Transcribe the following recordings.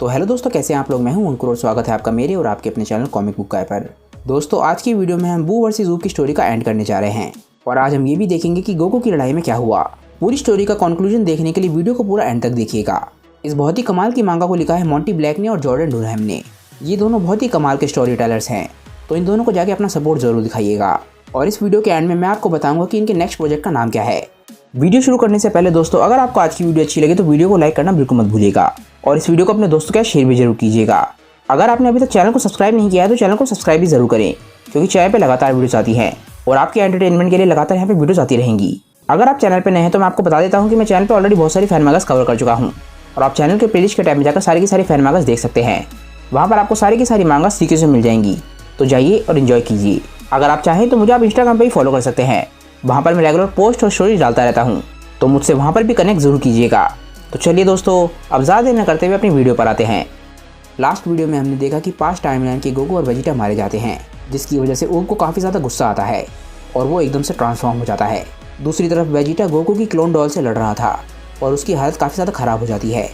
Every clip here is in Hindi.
तो हेलो दोस्तों, कैसे हैं आप लोग। मैं हूं अंकुर और स्वागत है आपका मेरे और आपके अपने चैनल कॉमिक बुक गाय पर। दोस्तों, आज की वीडियो में हम बू वर्सेस ऊब की स्टोरी का एंड करने जा रहे हैं और आज हम ये भी देखेंगे कि गोकू की लड़ाई में क्या हुआ। पूरी स्टोरी का कंक्लूजन देखने के लिए वीडियो को पूरा एंड तक देखिएगा। इस बहुत ही कमाल की मांगा को लिखा है मोंटी ब्लैक ने और जॉर्डन डुरहम ने। ये दोनों बहुत ही कमाल के स्टोरी टेलर्स हैं, तो इन दोनों को जाके अपना सपोर्ट जरूर दिखाइएगा। और इस वीडियो के एंड में मैं आपको बताऊंगा कि इनके नेक्स्ट प्रोजेक्ट का नाम क्या है। वीडियो शुरू करने से पहले दोस्तों, अगर आपको आज की वीडियो अच्छी लगे तो वीडियो को लाइक करना बिल्कुल मत भूलिएगा और इस वीडियो को अपने दोस्तों के साथ शेयर भी जरूर कीजिएगा। अगर आपने अभी तक चैनल को सब्सक्राइब नहीं किया है तो चैनल को सब्सक्राइब भी जरूर करें, क्योंकि चैनल पे लगातार वीडियोस आती हैं और आपके एंटरटेनमेंट के लिए लगातार यहाँ पे वीडियोस आती रहेंगी। अगर आप चैनल पर नए हैं तो मैं आपको बता देता हूँ कि मैं चैनल पर ऑलरेडी बहुत सारी फैन मैगज़ कवर कर चुका हूँ और आप चैनल के प्लेलिस्ट के टैब में जाकर सारी की सारी फैन मैगज़ देख सकते हैं। वहाँ पर आपको सारी की सारी मैगज़ सीखे से मिल जाएंगी, तो जाइए और इन्जॉय कीजिए। अगर आप चाहें तो मुझे आप इंस्टाग्राम पर भी फॉलो कर सकते हैं, वहाँ पर मैं रेगुलर पोस्ट और स्टोरी डालता रहता हूँ, तो मुझसे वहाँ पर भी कनेक्ट जरूर कीजिएगा। तो चलिए दोस्तों, अब ज़्यादा देर न करते हुए अपनी वीडियो पर आते हैं। लास्ट वीडियो में हमने देखा कि पास्ट टाइमलाइन के गोकू और वेजिटा मारे जाते हैं, जिसकी वजह से ऊब को काफ़ी ज़्यादा गुस्सा आता है और वो एकदम से ट्रांसफॉर्म हो जाता है। दूसरी तरफ वेजिटा गोकू की क्लोन डॉल से लड़ रहा था और उसकी हालत काफ़ी ज़्यादा ख़राब हो जाती है।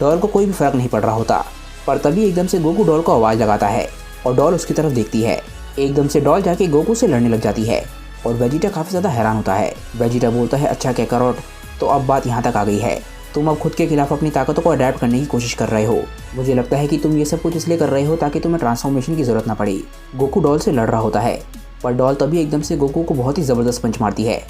डॉल को कोई भी फ़र्क नहीं पड़ रहा होता, पर तभी एकदम से गोकू डॉल को आवाज़ लगाता है और डॉल उसकी तरफ देखती है। एकदम से डॉल जाके गोकू से लड़ने लग जाती है और वेजिटा काफ़ी ज़्यादा हैरान होता है। वेजिटा बोलता है, अच्छा कैकारोट, तो अब बात यहाँ तक आ गई है। तुम अब खुद के खिलाफ अपनी ताकतों को अडेप्ट करने की कोशिश कर रहे हो। मुझे लगता है कि तुम ये सब कुछ इसलिए कर रहे हो ताकि तुम्हें ट्रांसफॉर्मेशन की ज़रूरत ना पड़े। गोकू डॉल से लड़ रहा होता है, पर डॉल तभी एकदम से गोकू को बहुत ही ज़बरदस्त पंच मारती है।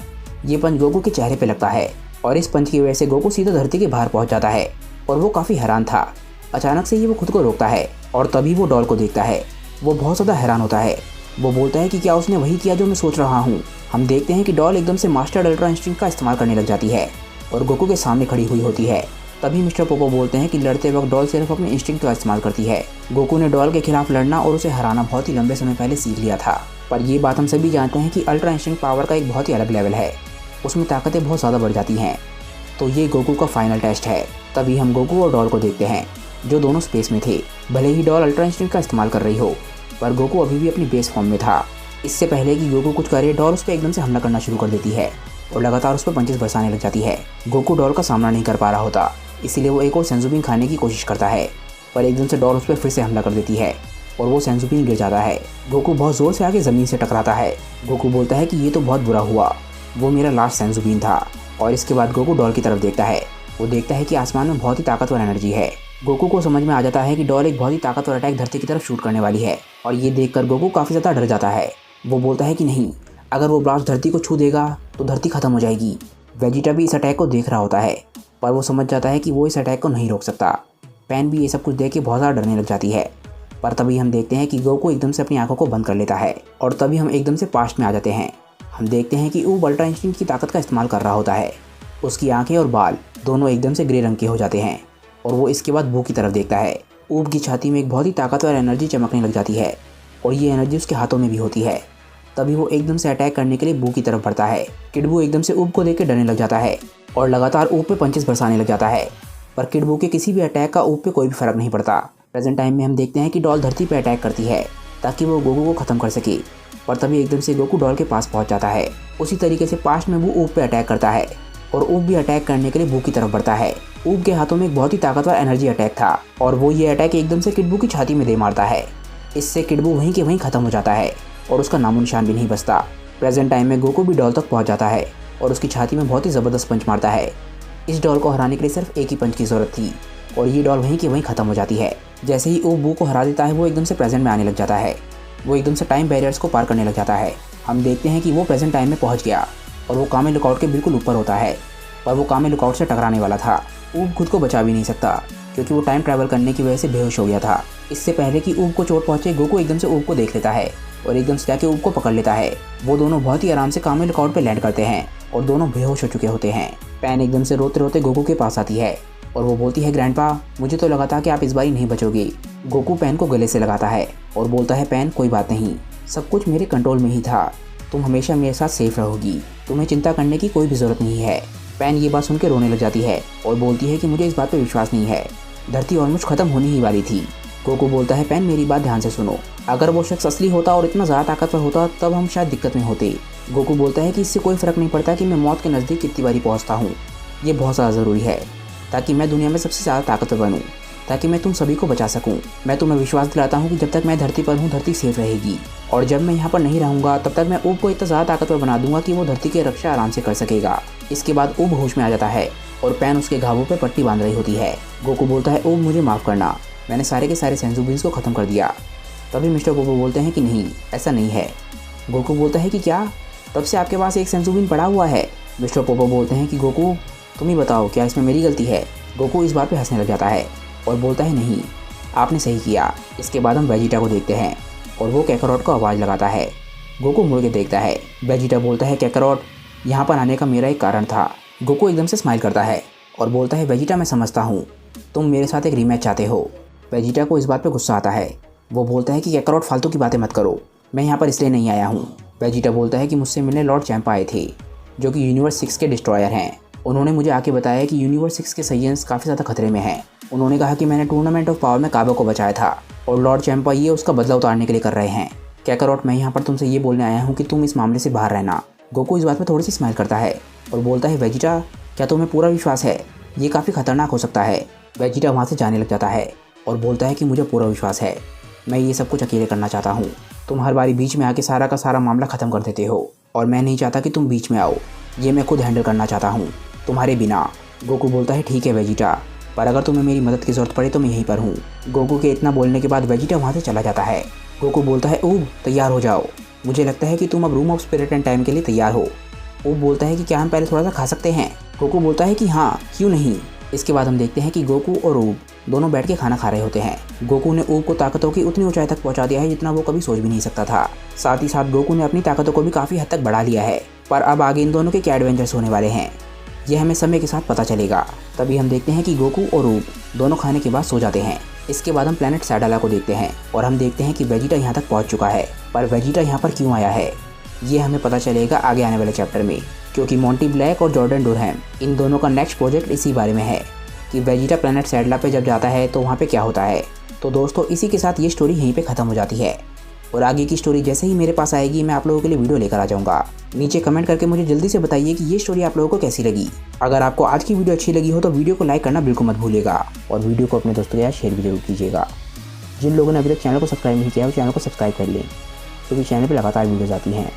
ये पंच गोकू के चेहरे पे लगता है और इस पंच की वजह से गोकू सीधा धरती के बाहर पहुँच जाता है और वो काफ़ी हैरान था। अचानक से वो खुद को रोकता है और तभी वो डॉल को देखता है। वो बहुत ज़्यादा हैरान होता है। वो बोलता है कि क्या उसने वही किया जो मैं सोच रहा हूँ। हम देखते हैं कि डॉल एकदम से मास्टर अल्ट्रा इंस्टिंक्ट का इस्तेमाल करने लग जाती है और गोकू के सामने खड़ी हुई होती है। तभी मिस्टर पोपो बोलते हैं कि लड़ते वक्त डॉल सिर्फ अपने इंस्टिंक्ट का इस्तेमाल करती है। गोकू ने डॉल के खिलाफ लड़ना और उसे हराना बहुत ही लंबे समय पहले सीख लिया था, पर ये बात हम सभी जानते हैं कि अल्ट्रा इंस्टिंक्ट पावर का एक बहुत ही अलग लेवल है, उसमें ताकतें बहुत ज़्यादा बढ़ जाती हैं। तो ये गोकू का फाइनल टेस्ट है। तभी हम गोकू और डॉल को देखते हैं, जो दोनों स्पेस में थे। भले ही डॉल अल्ट्रा इंस्टिंक्ट का इस्तेमाल कर रही हो, पर गोकू अभी भी अपनी बेस फॉर्म में था। इससे पहले कि गोकू कुछ करे, डॉल उस पर एकदम से हमला करना शुरू कर देती है और लगातार उस पर पंचेस बरसाने लग जाती है। गोकू डॉल का सामना नहीं कर पा रहा होता, इसीलिए वो एक और सेंजुबिन खाने की कोशिश करता है, पर एकदम से डॉल उस पर फिर से हमला कर देती है और वो सेंजुबिन गिर जाता है। गोकू बहुत ज़ोर से आके ज़मीन से टकराता है। गोकू बोलता है कि ये तो बहुत बुरा हुआ, वो मेरा लास्ट सेंजुबिन था। और इसके बाद गोकू डॉल की तरफ देखता है। वो देखता है कि आसमान में बहुत ही ताकतवर एनर्जी है। गोकू को समझ में आ जाता है कि डॉल एक बहुत ही ताकतवर अटैक धरती की तरफ शूट करने वाली है और ये देखकर गोकू काफ़ी ज़्यादा डर जाता है। वो बोलता है कि नहीं, अगर वो ब्लास्ट धरती को छू देगा तो धरती खत्म हो जाएगी। वेजिटा भी इस अटैक को देख रहा होता है, पर वो समझ जाता है कि वो इस अटैक को नहीं रोक सकता। पैन भी ये सब कुछ देख के बहुत ज़्यादा डरने लग जाती है, पर तभी हम देखते हैं कि गोकू एकदम से अपनी आंखों को बंद कर लेता है और तभी हम एकदम से पास्ट में आ जाते हैं। हम देखते हैं कि ऊब अल्ट्रा इंस्टिंक्ट की ताकत का इस्तेमाल कर रहा होता है। उसकी आंखें और बाल दोनों एकदम से ग्रे रंग के हो जाते हैं और वो इसके बाद बू की तरफ देखता है। ऊब की छाती में एक बहुत ही ताकतवर एनर्जी चमकने लग जाती है और ये एनर्जी उसके हाथों में भी होती है। तभी वो एकदम से अटैक करने के लिए बू की तरफ बढ़ता है। किडबू एकदम से ऊब को देख के डरने लग जाता है और लगातार ऊब पे पंचेस बरसाने लग जाता है, पर किडबू के किसी भी अटैक का ऊब पे कोई भी फर्क नहीं पड़ता। प्रेजेंट टाइम में हम देखते हैं कि डॉल धरती पे अटैक करती है ताकि वो गोकू को ख़त्म कर सके, पर तभी एकदम से गोकू डॉल के पास पहुंच जाता है। उसी तरीके से पास्ट में वो ऊब पे अटैक करता है और ऊब भी अटैक करने के लिए बू की तरफ बढ़ता है। ऊब के हाथों में एक बहुत ही ताकतवर एनर्जी अटैक था और वो ये अटैक एकदम से किडबू की छाती में दे मारता है। इससे किडबू वहीं के वहीं ख़त्म हो जाता है और उसका नामो निशान भी नहीं बचता। प्रेजेंट टाइम में गोकू भी डॉल तक पहुंच जाता है और उसकी छाती में बहुत ही ज़बरदस्त पंच मारता है। इस डॉल को हराने के लिए सिर्फ एक ही पंच की ज़रूरत थी और ये डॉल वहीं की वहीं ख़त्म हो जाती है। जैसे ही ऊब बू को हरा देता है, वो एकदम से प्रेजेंट में आने लग जाता है। वो एकदम से टाइम बैरियर्स को पार करने लग जाता है। हम देखते हैं कि वो प्रेजेंट टाइम में पहुँच गया और वो कामे लुकआउट के बिल्कुल ऊपर होता है, पर वो कामे लुकआउट से टकराने वाला था। ऊब खुद को बचा भी नहीं सकता क्योंकि वो टाइम ट्रैवल करने की वजह से बेहोश हो गया था। इससे पहले कि ऊब को चोट पहुंचे, गोकू एकदम से ऊब को देख लेता है और एकदम से जाके ऊब को पकड़ लेता है। वो दोनों बहुत ही आराम से कामे लुकआउट पे लैंड करते हैं और दोनों बेहोश हो चुके होते हैं। पैन एकदम से रोते रोते गोकू के पास आती है और वो बोलती है, ग्रैंडपा, मुझे तो लगा था कि आप इस बारी नहीं बचोगे। गोकू पैन को गले से लगाता है और बोलता है, पैन कोई बात नहीं, सब कुछ मेरे कंट्रोल में ही था। तुम हमेशा मेरे साथ सेफ रहोगी, तुम्हें चिंता करने की कोई भी ज़रूरत नहीं है। पैन ये बात सुन के रोने लग जाती है और बोलती है कि मुझे इस बात पर विश्वास नहीं है, धरती ऑलमोस्ट ख़त्म होने ही वाली थी। गोकू बोलता है, पैन मेरी बात ध्यान से सुनो, अगर वो शख्स असली होता और इतना ज़्यादा ताकतवर होता तब हम शायद दिक्कत में होते। गोकू बोलता है कि इससे कोई फ़र्क नहीं पड़ता कि मैं मौत के नज़दीक कितनी बारी पहुँचता हूँ, ये बहुत ज़्यादा ज़रूरी है ताकि मैं दुनिया में सबसे ज़्यादा ताकतवर बनूँ, ताकि मैं तुम सभी को बचा सकूं। मैं तुम्हें विश्वास दिलाता हूं कि जब तक मैं धरती पर हूं धरती सेफ रहेगी, और जब मैं यहाँ पर नहीं रहूंगा तब तक मैं ऊब को इतना ज़्यादा ताकतवर बना दूंगा कि वो धरती की रक्षा आराम से कर सकेगा। इसके बाद ऊब होश में आ जाता है और पैन उसके घावों पर पट्टी बांध रही होती है। गोकू बोलता है, ऊब मुझे माफ़ करना, मैंने सारे के सारे सेंजू बीन्स को ख़त्म कर दिया। तभी मिस्टर पोपो बोलते हैं कि नहीं, ऐसा नहीं है। गोकू बोलता है कि क्या, तब से आपके पास एक सेंजू बीन पड़ा हुआ है। मिस्टर पोपो बोलते हैं कि गोकू तुम ही बताओ, क्या इसमें मेरी गलती है। गोकू इस बात पे हंसने लग जाता है और बोलता है, नहीं आपने सही किया। इसके बाद हम वेजिटा को देखते हैं और वो कैकरोट को आवाज़ लगाता है। गोकू मुड़ के देखता है। वेजिटा बोलता है, कैकरोट यहाँ पर आने का मेरा एक कारण था। गोकू एकदम से स्माइल करता है और बोलता है, वेजिटा मैं समझता हूँ, तुम मेरे साथ एक रीमैच चाहते हो। वेजिटा को इस बात पे गुस्सा आता है। वो बोलता है कि कैकरोट फालतू की बातें मत करो, मैं यहाँ पर इसलिए नहीं आया हूँ। वेजिटा बोलता है कि मुझसे मिलने लॉर्ड चैंपा आए थे, जो कि यूनिवर्स 6 के डिस्ट्रॉयर हैं। उन्होंने मुझे आके बताया कि यूनिवर्स 6 के साइंस काफ़ी ज़्यादा खतरे में हैं। उन्होंने कहा कि मैंने टूर्नामेंट ऑफ पावर में काबा को बचाया था और लॉर्ड चैंपा ये उसका बदला उतारने के लिए कर रहे हैं। कैकरोट मैं यहाँ पर तुमसे ये बोलने आया हूँ कि तुम इस मामले से बाहर रहना। गोकू इस बात में थोड़ी सी स्माइल करता है और बोलता है, वेजिटा क्या तुम्हें पूरा विश्वास है, ये काफ़ी खतरनाक हो सकता है। वेजिटा वहाँ से जाने लग जाता है और बोलता है कि मुझे पूरा विश्वास है, मैं ये सब कुछ अकेले करना चाहता हूँ। तुम हर बारी बीच में आके सारा का सारा मामला ख़त्म कर देते हो और मैं नहीं चाहता कि तुम बीच में आओ, ये मैं खुद हैंडल करना चाहता हूँ तुम्हारे बिना। गोकू बोलता है, ठीक है वेजिटा, पर अगर तुम्हें मेरी मदद की ज़रूरत पड़े तो मैं यहीं पर हूँ। गोकू के इतना बोलने के बाद वेजिटा वहाँ से चला जाता है। गोकू बोलता है, ऊब तैयार हो जाओ, मुझे लगता है कि तुम अब room of spirit and time के लिए तैयार हो। ऊब बोलता है कि क्या हम पहले थोड़ा सा खा सकते हैं। गोकू बोलता है कि हाँ क्यों नहीं। इसके बाद हम देखते हैं कि गोकू और ऊब दोनों बैठ के खाना खा रहे होते हैं। गोकू ने ऊब को ताकतों की उतनी ऊंचाई तक पहुंचा दिया है जितना वो कभी सोच भी नहीं सकता था। साथ ही साथ गोकू ने अपनी ताकतों को भी काफ़ी हद तक बढ़ा लिया है। पर अब आगे इन दोनों के क्या एडवेंचर्स होने वाले हैं, ये हमें समय के साथ पता चलेगा। तभी हम देखते हैं कि गोकू और ऊब दोनों खाने के बाद सो जाते हैं। इसके बाद हम प्लेनेट सैडाला को देखते हैं और हम देखते हैं कि वेजिटा यहाँ तक पहुँच चुका है। पर वेजिटा यहाँ पर क्यों आया है, ये हमें पता चलेगा आगे आने वाले चैप्टर में, क्योंकि मोंटी ब्लैक और जॉर्डन डुरहैम इन दोनों का नेक्स्ट प्रोजेक्ट इसी बारे में है कि वेजिटा प्लेनेट सैडला पे जब जाता है तो वहाँ पे क्या होता है। तो दोस्तों इसी के साथ ये स्टोरी यहीं पे ख़त्म हो जाती है और आगे की स्टोरी जैसे ही मेरे पास आएगी मैं आप लोगों के लिए वीडियो लेकर आ जाऊँगा। नीचे कमेंट करके मुझे जल्दी से बताइए कि ये स्टोरी आप लोगों को कैसी लगी। अगर आपको आज की वीडियो अच्छी लगी हो तो वीडियो को लाइक करना बिल्कुल मत भूलिएगा और वीडियो को अपने दोस्तों के साथ शेयर भी जरूर कीजिएगा। जिन लोगों ने अभी तक चैनल को सब्सक्राइब नहीं किया है वो चैनल को सब्सक्राइब कर लें, क्योंकि चैनल पर लगातार वीडियोज़ आती हैं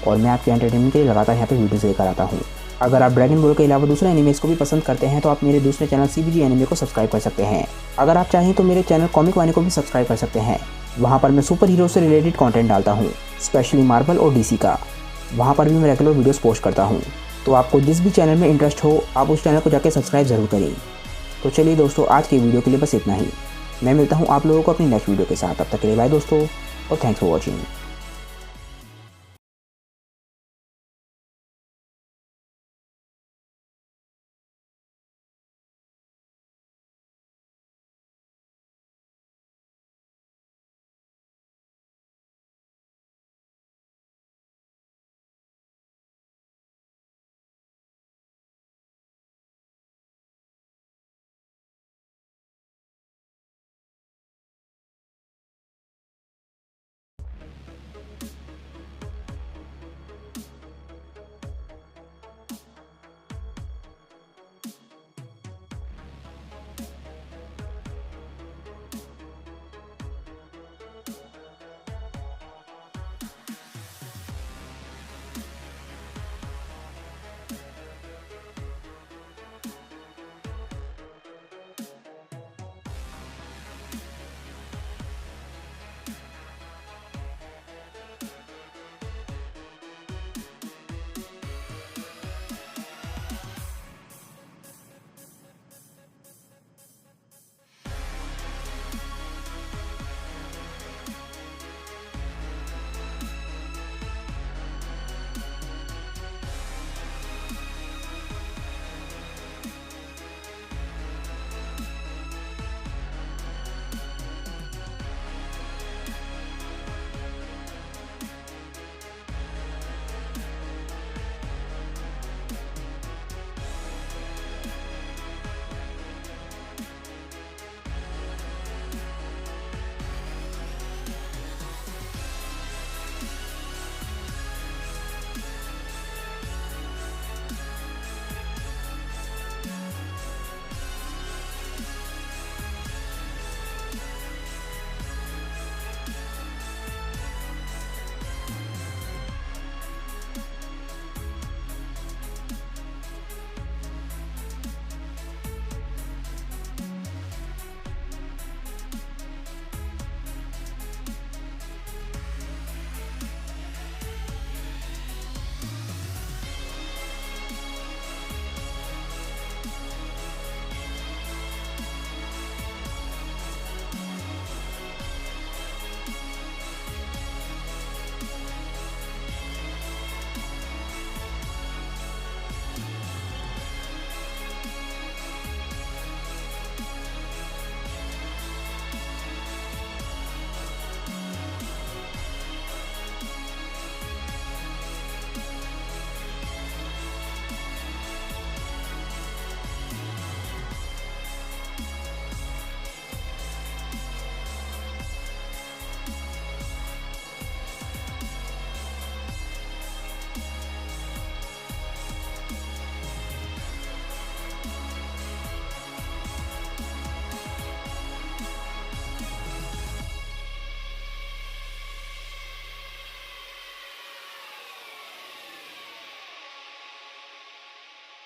और मैं आपके एंटरटेनमेंट के लिए लगातार यहाँ पे वीडियोज़ लेकर आता हूँ। अगर आप ड्रैगन बॉल के अलावा दूसरे एनिमेज को भी पसंद करते हैं तो आप मेरे दूसरे चैनल CBG एनिमे को सब्सक्राइब कर सकते हैं। अगर आप चाहें तो मेरे चैनल कॉमिक वानी को भी सब्सक्राइब कर सकते हैं। वहाँ पर मैं सुपर हीरो से रिलेटेड कंटेंट डालता हूँ, स्पेशली मार्वल और DC का। वहाँ पर भी मैं रेगुलर वीडियोस पोस्ट करता हूँ। तो आपको जिस भी चैनल में इंटरेस्ट हो आप उस चैनल को जाकर सब्सक्राइब ज़रूर करें। तो चलिए दोस्तों, आज की वीडियो के लिए बस इतना ही। मैं मिलता हूँ आप लोगों को अपनी नेक्स्ट वीडियो के साथ। तब तक के लिए बाय दोस्तों और थैंक्स फॉर वॉचिंग।